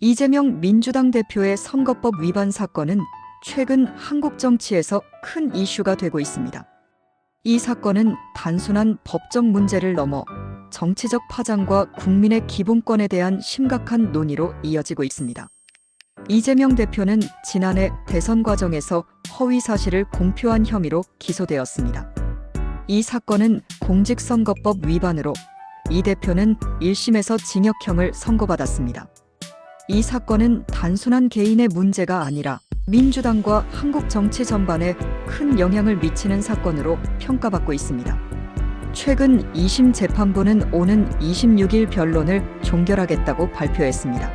이재명 민주당 대표의 선거법 위반 사건은 최근 한국 정치에서 큰 이슈가 되고 있습니다. 이 사건은 단순한 법적 문제를 넘어 정치적 파장과 국민의 기본권에 대한 심각한 논의로 이어지고 있습니다. 이재명 대표는 지난해 대선 과정에서 허위 사실을 공표한 혐의로 기소되었습니다. 이 사건은 공직선거법 위반으로 이 대표는 1심에서 징역형을 선고받았습니다. 이 사건은 단순한 개인의 문제가 아니라 민주당과 한국 정치 전반에 큰 영향을 미치는 사건으로 평가받고 있습니다. 최근 2심 재판부는 오는 26일 변론을 종결하겠다고 발표했습니다.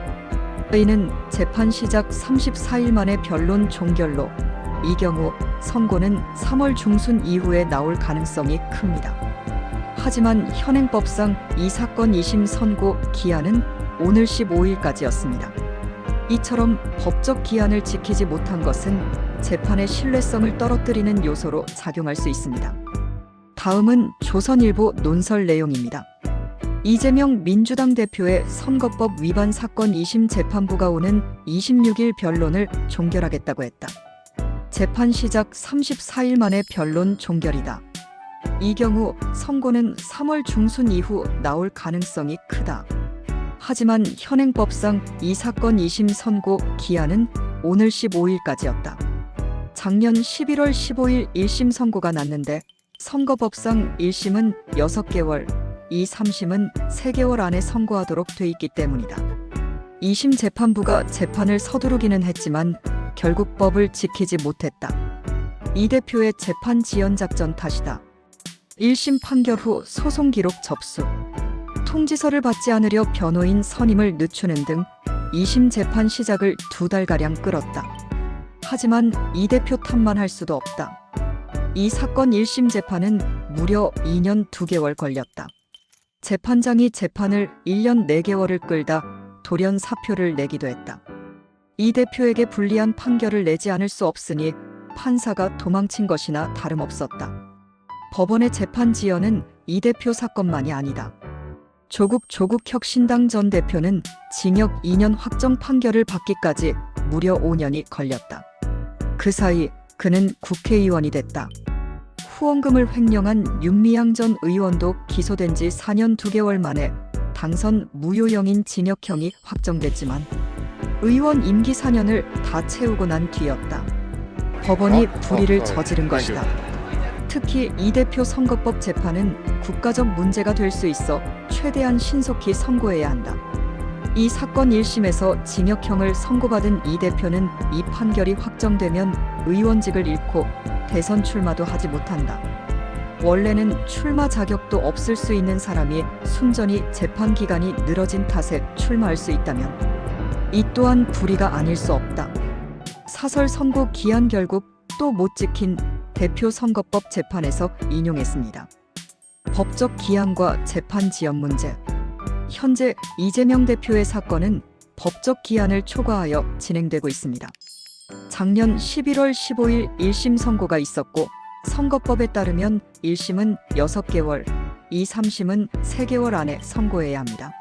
이는 재판 시작 34일 만에 변론 종결로, 이 경우 선고는 3월 중순 이후에 나올 가능성이 큽니다. 하지만 현행법상 이 사건 2심 선고 기한은 오늘 15일까지였습니다. 이처럼 법적 기한을 지키지 못한 것은 재판의 신뢰성을 떨어뜨리는 요소로 작용할 수 있습니다. 다음은 조선일보 논설 내용입니다. 이재명 민주당 대표의 선거법 위반 사건 2심 재판부가 오는 26일 변론을 종결하겠다고 했다. 재판 시작 34일 만에 변론 종결이다. 이 경우 선고는 3월 중순 이후 나올 가능성이 크다. 하지만 현행법상 이 사건 2심 선고 기한은 오늘 15일까지였다. 작년 11월 15일 1심 선고가 났는데 선거법상 1심은 6개월, 2, 3심은 3개월 안에 선고하도록 돼 있기 때문이다. 2심 재판부가 재판을 서두르기는 했지만 결국 법을 지키지 못했다. 이 대표의 재판 지연 작전 탓이다. 1심 판결 후 소송 기록 접수, 통지서를 받지 않으려 변호인 선임을 늦추는 등 2심 재판 시작을 2달가량 끌었다. 하지만 이 대표 탓만 할 수도 없다. 이 사건 1심 재판은 무려 2년 2개월 걸렸다. 재판장이 재판을 1년 4개월을 끌다 돌연 사표를 내기도 했다. 이 대표에게 불리한 판결을 내지 않을 수 없으니 판사가 도망친 것이나 다름없었다. 법원의 재판 지연은 이 대표 사건만이 아니다. 조국 혁신당 전 대표는 징역 2년 확정 판결을 받기까지 무려 5년이 걸렸다. 그 사이 그는 국회의원이 됐다. 후원금을 횡령한 윤미향 전 의원도 기소된 지 4년 2개월 만에 당선 무효형인 징역형이 확정됐지만 의원 임기 4년을 다 채우고 난 뒤였다. 법원이 불의를 저지른 것이다. 특히 이 대표 선거법 재판은 국가적 문제가 될 수 있어 최대한 신속히 선고해야 한다. 이 사건 1심에서 징역형을 선고받은 이 대표는 이 판결이 확정되면 의원직을 잃고 대선 출마도 하지 못한다. 원래는 출마 자격도 없을 수 있는 사람이 순전히 재판 기간이 늘어진 탓에 출마할 수 있다면 이 또한 불의가 아닐 수 없다. 사설 선고 기한 결국 또 못 지킨 대표 선거법 재판에서 인용했습니다. 법적 기한과 재판 지연 문제. 현재 이재명 대표의 사건은 법적 기한을 초과하여 진행되고 있습니다. 작년 11월 15일 1심 선고가 있었고 선거법에 따르면 1심은 6개월, 2, 3심은 3개월 안에 선고해야 합니다.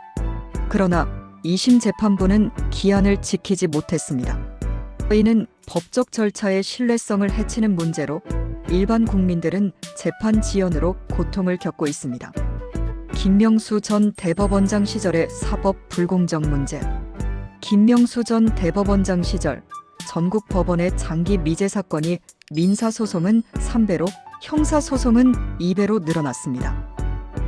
그러나 2심 재판부는 기한을 지키지 못했습니다. 이는 법적 절차의 신뢰성을 해치는 문제로 일반 국민들은 재판 지연으로 고통을 겪고 있습니다. 김명수 전 대법원장 시절의 사법 불공정 문제. 김명수 전 대법원장 시절 전국 법원의 장기 미제 사건이 민사소송은 3배로, 형사소송은 2배로 늘어났습니다.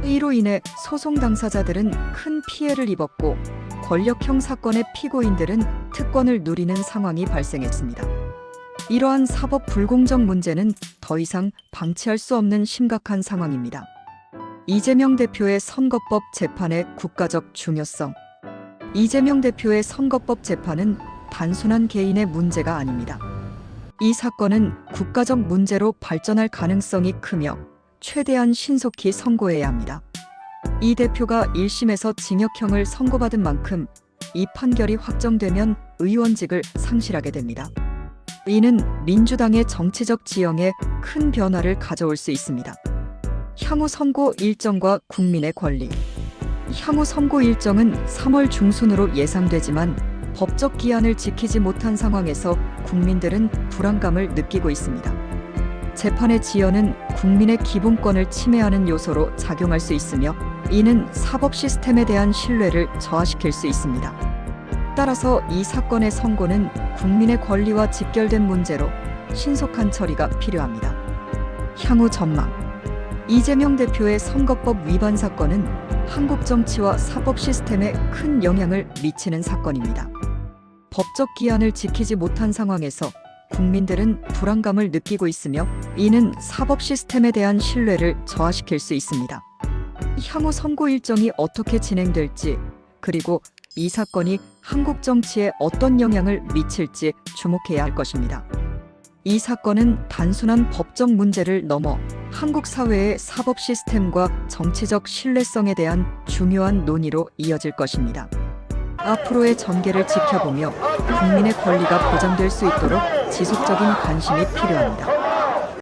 이로 인해 소송 당사자들은 큰 피해를 입었고 권력형 사건의 피고인들은 특권을 누리는 상황이 발생했습니다. 이러한 사법 불공정 문제는 더 이상 방치할 수 없는 심각한 상황입니다. 이재명 대표의 선거법 재판의 국가적 중요성. 이재명 대표의 선거법 재판은 단순한 개인의 문제가 아닙니다. 이 사건은 국가적 문제로 발전할 가능성이 크며 최대한 신속히 선고해야 합니다. 이 대표가 1심에서 징역형을 선고받은 만큼 이 판결이 확정되면 의원직을 상실하게 됩니다. 이는 민주당의 정치적 지형에 큰 변화를 가져올 수 있습니다. 향후 선고 일정과 국민의 권리. 향후 선고 일정은 3월 중순으로 예상되지만 법적 기한을 지키지 못한 상황에서 국민들은 불안감을 느끼고 있습니다. 재판의 지연은 국민의 기본권을 침해하는 요소로 작용할 수 있으며 이는 사법 시스템에 대한 신뢰를 저하시킬 수 있습니다. 따라서 이 사건의 선고는 국민의 권리와 직결된 문제로 신속한 처리가 필요합니다. 향후 전망. 이재명 대표의 선거법 위반 사건은 한국 정치와 사법 시스템에 큰 영향을 미치는 사건입니다. 법적 기한을 지키지 못한 상황에서 국민들은 불안감을 느끼고 있으며 이는 사법 시스템에 대한 신뢰를 저하시킬 수 있습니다. 향후 선고 일정이 어떻게 진행될지, 그리고 이 사건이 한국 정치에 어떤 영향을 미칠지 주목해야 할 것입니다. 이 사건은 단순한 법적 문제를 넘어 한국 사회의 사법 시스템과 정치적 신뢰성에 대한 중요한 논의로 이어질 것입니다. 앞으로의 전개를 지켜보며 국민의 권리가 보장될 수 있도록 지속적인 관심이 필요합니다.